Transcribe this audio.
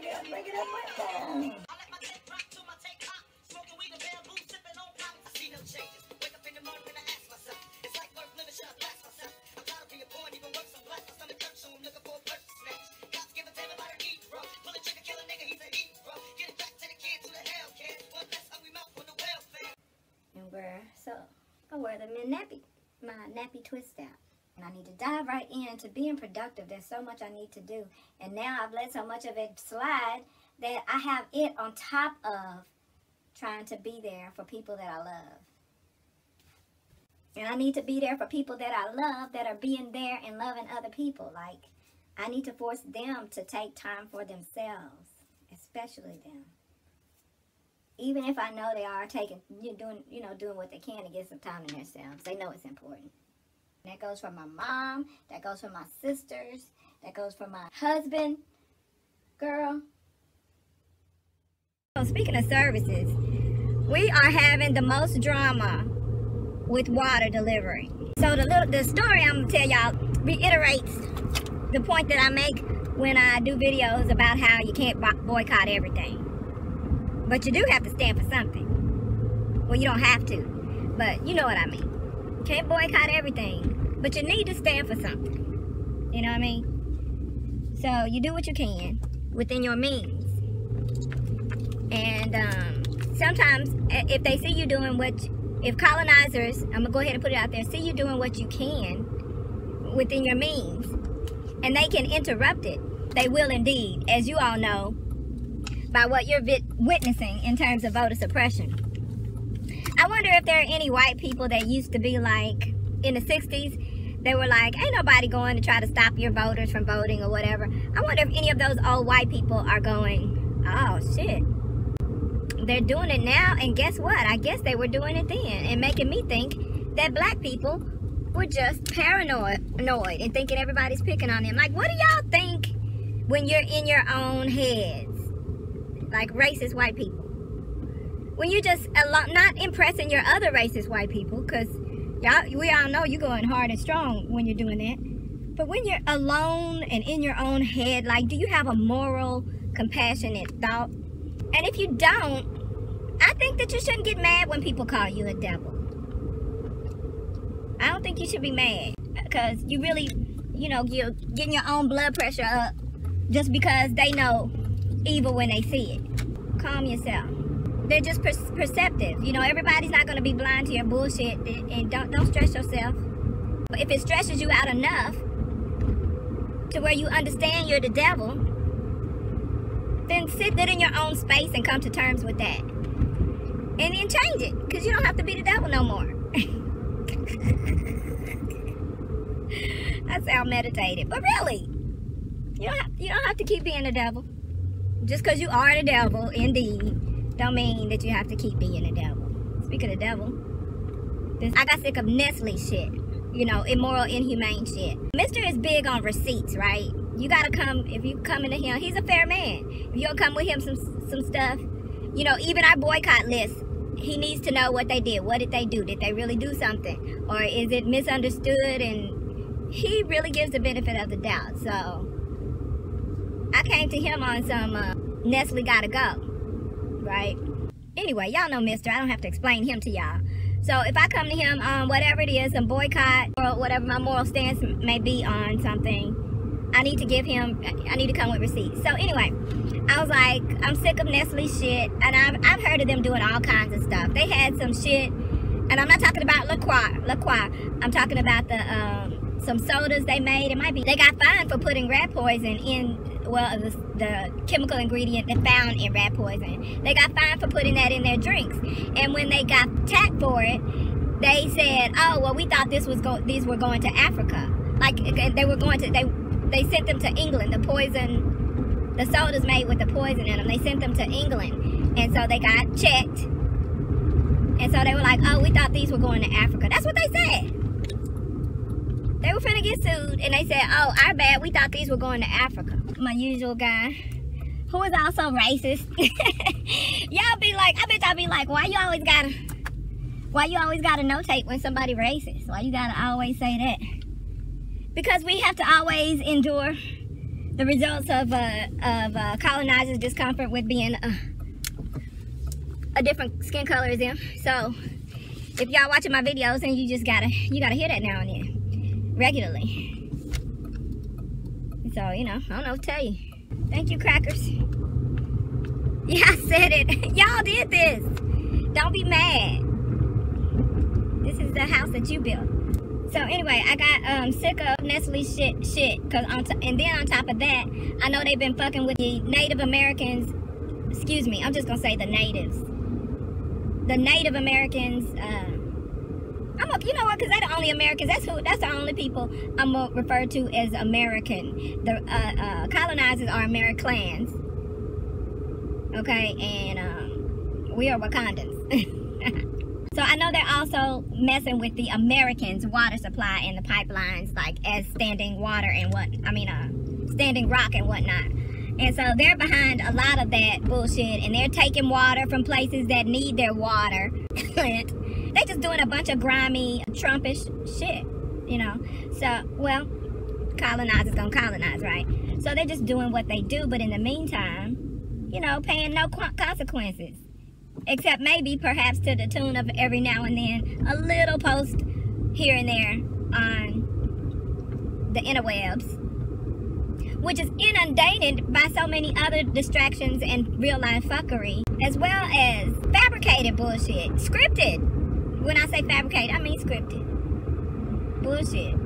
Bring it up with them. So I wear them in my nappy twist out. And I need to dive right into being productive. There's so much I need to do. And now I've let so much of it slide that I have it on top of trying to be there for people that I love. And I need to be there for people that I love that are being there and loving other people. Like, I need to force them to take time for themselves, especially them. Even if I know they are doing what they can to get some time to themselves. They know it's important. That goes for my mom. That goes for my sisters. That goes for my husband. Girl. So speaking of services, we are having the most drama with water delivery. So the story I'm going to tell y'all reiterates the point that I make when I do videos about how you can't boycott everything. But you do have to stand for something. Well, you don't have to, but you know what I mean. You can't boycott everything, but you need to stand for something. You know what I mean? So you do what you can within your means. And sometimes if they see you doing if colonizers, I'm going to go ahead and put it out there, see you doing what you can within your means, and they can interrupt it, they will indeed, as you all know, by what you're witnessing in terms of voter suppression. I wonder if there are any white people that used to be like, in the 60s, they were like, ain't nobody going to try to stop your voters from voting or whatever. I wonder if any of those old white people are going, oh shit, they're doing it now, and guess what? I guess they were doing it then, and making me think that black people were just paranoid and thinking everybody's picking on them. Like, what do y'all think when you're in your own heads? Like racist white people. When you're just not impressing your other racist white people, because we all know you're going hard and strong when you're doing that. But when you're alone and in your own head, like, do you have a moral, compassionate thought? And if you don't, I think that you shouldn't get mad when people call you a devil. I don't think you should be mad, because you really, you're getting your own blood pressure up just because they know evil when they see it. Calm yourself. They're just perceptive. Everybody's not going to be blind to your bullshit, and don't stress yourself. But if it stresses you out enough to where you understand you're the devil, then sit in your own space and come to terms with that. And then change it, because you don't have to be the devil no more. I sound meditated, but really, you don't have to keep being the devil. Just because you are the devil, indeed, don't mean that you have to keep being the devil. Speaking of the devil, I got sick of Nestle shit. Immoral, inhumane shit. Mr. is big on receipts, right? You gotta come, if you come into him, he's a fair man. If you'll come with him some stuff, even our boycott list, he needs to know what they did. What did they do? Did they really do something? Or is it misunderstood? And he really gives the benefit of the doubt. So I came to him on some Nestle gotta go, right? Anyway, y'all know Mr. I don't have to explain him to y'all. So if I come to him on whatever it is, some boycott or whatever my moral stance may be on something, I need to come with receipts. So anyway, I was like, I'm sick of Nestle shit, and I've heard of them doing all kinds of stuff. They had some shit, and I'm not talking about LaCroix. I'm talking about some sodas they made. They got fined for putting rat poison in, the chemical ingredient they found in rat poison. They got fined for putting that in their drinks. And when they got tagged for it, they said, oh, well, we thought these were going to Africa. Like, they sent them to England. The sodas made with the poison in them, they sent them to England. And so they got checked. And so they were like, oh, we thought these were going to Africa. That's what they said. They were finna get sued, and they said, oh, our bad, we thought these were going to Africa. My usual guy, who is also racist. Y'all be like, I bet y'all be like, why you always gotta notate when somebody racist? Why you gotta always say that? Because we have to always endure the results of colonizers' discomfort with being a different skin color as them. So if y'all watching my videos, then you gotta hear that now and then, regularly. So, you know, I don't know what to tell you. Thank you, crackers. Yeah, I said it. Y'all did this. Don't be mad. This is the house that you built. So anyway, I got sick of Nestle's shit. Cause and then on top of that, I know they've been fucking with the Native Americans. Excuse me, I'm just gonna say the natives. The Native Americans. You know what? Cause they're the only Americans. That's the only people I'm gonna refer to as American. The colonizers are Americans. Okay, and we are Wakandans. So I know they're also messing with the Americans' water supply and the pipelines, like as standing water and standing rock and whatnot. And so they're behind a lot of that bullshit, and they're taking water from places that need their water. They just doing a bunch of grimy, Trumpish shit, you know. So, well, colonizers gonna colonize, right? So they're just doing what they do, but in the meantime, you know, paying no consequences. Except maybe, perhaps, to the tune of every now and then, a little post here and there on the interwebs, which is inundated by so many other distractions and real-life fuckery, as well as fabricated bullshit. Scripted. When I say fabricated, I mean scripted. Bullshit.